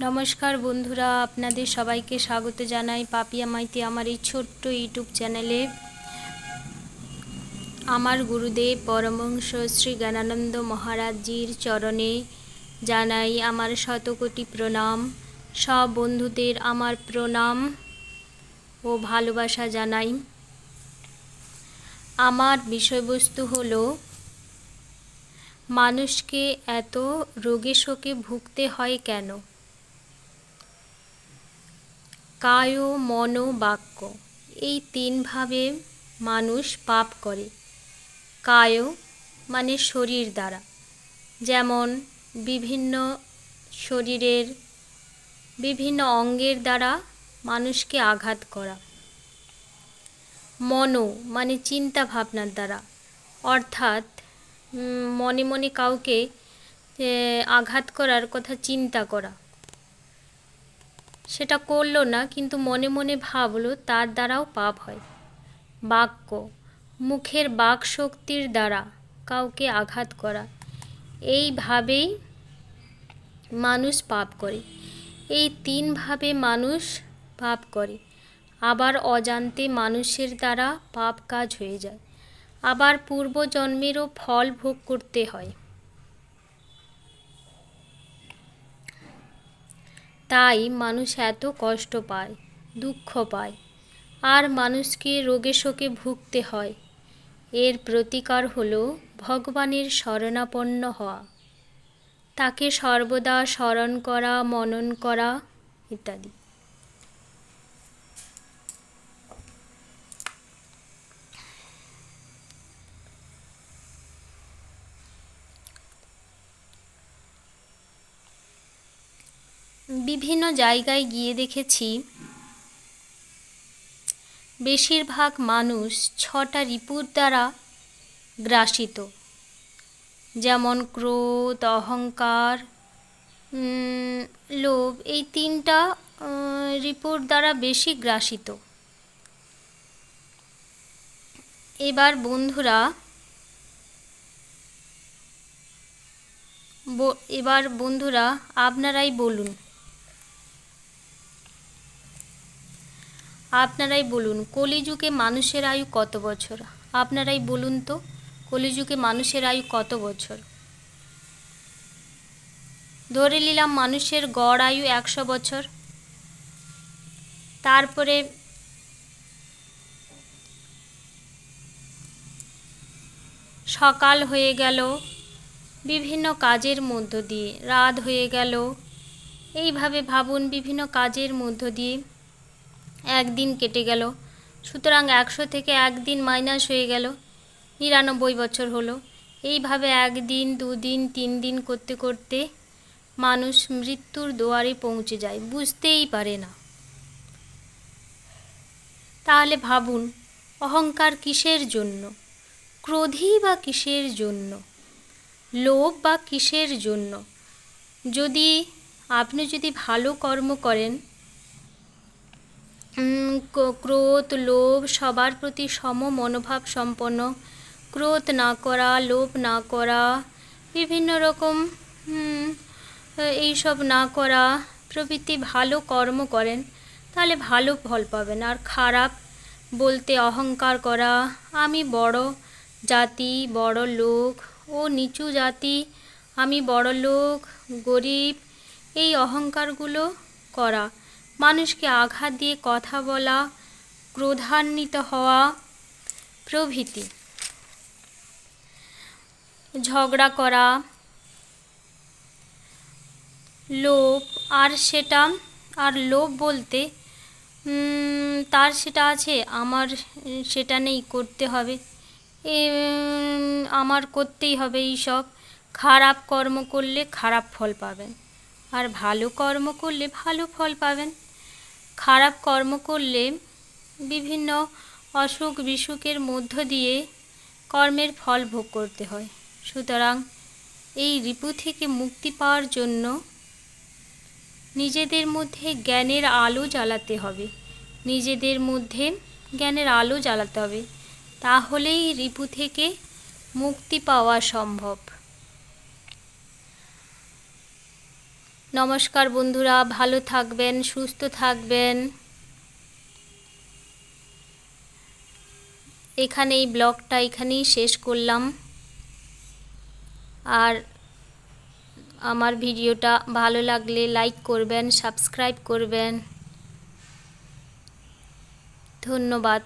নমস্কার বন্ধুরা, আপনাদের সবাইকে স্বাগত জানাই পাপিয়া মাইতি আমার এই ছোট্ট ইউটিউব চ্যানেলে। আমার গুরুদেব পরমহংস শ্রী জ্ঞানানন্দ মহারাজজির চরণে জানাই আমার শতকোটি প্রণাম। সব বন্ধুদের আমার প্রণাম ও ভালোবাসা জানাই। আমার বিষয়বস্তু হলো, মানুষকে এত রোগে শোকে ভুগতে হয় কেন? কায়, মন, বাক্য, এই তিনভাবে মানুষ পাপ করে। কায় মানে শরীর দ্বারা, যেমন বিভিন্ন শরীরের বিভিন্ন অঙ্গের দ্বারা মানুষকে আঘাত করা। মন মানে চিন্তা ভাবনার দ্বারা, অর্থাৎ মনে মনে কাউকে আঘাত করার কথা চিন্তা করা, সেটা করলো না কিন্তু মনে মনে ভাবলো, তার দ্বারাও পাপ হয়। বাক্য, মুখের বাক শক্তির দ্বারা কাউকে আঘাত করা। এইভাবেই মানুষ পাপ করে। এই তিনভাবে মানুষ পাপ করে। আবার অজান্তে মানুষের দ্বারা পাপ কাজ হয়ে যায়। আবার পূর্বজন্মেরও ফল ভোগ করতে হয়। তাই মানুষ এত কষ্ট পায়, দুঃখ পায়, আর মানুষকে রোগে শোকে ভুগতে হয়। এর প্রতিকার হলো ভগবানের শরণাপন্ন হওয়া, তাকে সর্বদা স্মরণ করা, মনন করা ইত্যাদি। বিভিন্ন জায়গায় গিয়ে দেখেছি, বেশিরভাগ মানুষ 6টা রিপুর দ্বারা গ্রাসিত, যেমন ক্রোধ, অহংকার, লোভ। এই 3টা রিপুর দ্বারা বেশি গ্রাসিত। এবার বন্ধুরা আপনারাই বলুন কলিযুগে মানুষের আয়ু কত বছর? আপনারাই বলুন তো, কলিযুগে মানুষের আয়ু কত বছর? ধরে নিলাম মানুষের গড় আয়ু 100 বছর। তারপরে সকাল হয়ে গেল, বিভিন্ন কাজের মধ্য দিয়ে রাত হয়ে গেল। এইভাবে ভাবুন, বিভিন্ন কাজের মধ্য দিয়ে একদিন কেটে গেল। সুতরাং 100 থেকে একদিন মাইনাস হয়ে গেল, 99 বছর হলো। এইভাবে 1 দিন, 2 দিন, 3 দিন করতে করতে মানুষ মৃত্যুর দুয়ারে পৌঁছে যায়, বুঝতেই পারে না। তাহলে ভাবুন, অহংকার কিসের জন্য? ক্রোধই বা কিসের জন্য? লোভ বা কিসের জন্য? আপনি যদি ভালো কর্ম করেন, ক্রোধ, লোভ সবার প্রতি সম মনোভাব সম্পন্ন, ক্রোধ না করা, লোভ না করা, বিভিন্ন রকম এইসব না করা প্রভৃতি ভালো কর্ম করেন, তাহলে ভালো ফল পাবেন। আর খারাপ বলতে অহংকার করা, আমি বড় জাতি, বড় লোক, ও নিচু জাতি, আমি বড় লোক, গরিব, এই অহংকারগুলো করা, মানুষকে আঘাত দিয়ে কথা বলা, ক্রোধান্বিত হওয়া প্রভৃতি, ঝগড়া করা, লোভ। আর লোভ বলতে তার সেটা আছে, আমার সেটা নেই, করতে হবে, আমার করতেই হবে। এইসব খারাপ কর্ম করলে খারাপ ফল পাবেন, আর ভালো কর্ম করলে ভালো ফল পাবেন। খারাপ কর্ম করলে বিভিন্ন অসুখ বিসুখের মধ্য দিয়ে কর্মের ফল ভোগ করতে হয়। সুতরাং এই রিপু থেকে মুক্তি পাওয়ার জন্য নিজেদের মধ্যে জ্ঞানের আলো জ্বালাতে হবে, তাহলেই রিপু থেকে মুক্তি পাওয়া সম্ভব। নমস্কার বন্ধুরা, ভালো থাকবেন, সুস্থ থাকবেন। এই ব্লগটা এখানেই শেষ করলাম। আর আমার ভিডিওটা ভালো লাগলে লাইক করবেন, সাবস্ক্রাইব করবেন। ধন্যবাদ।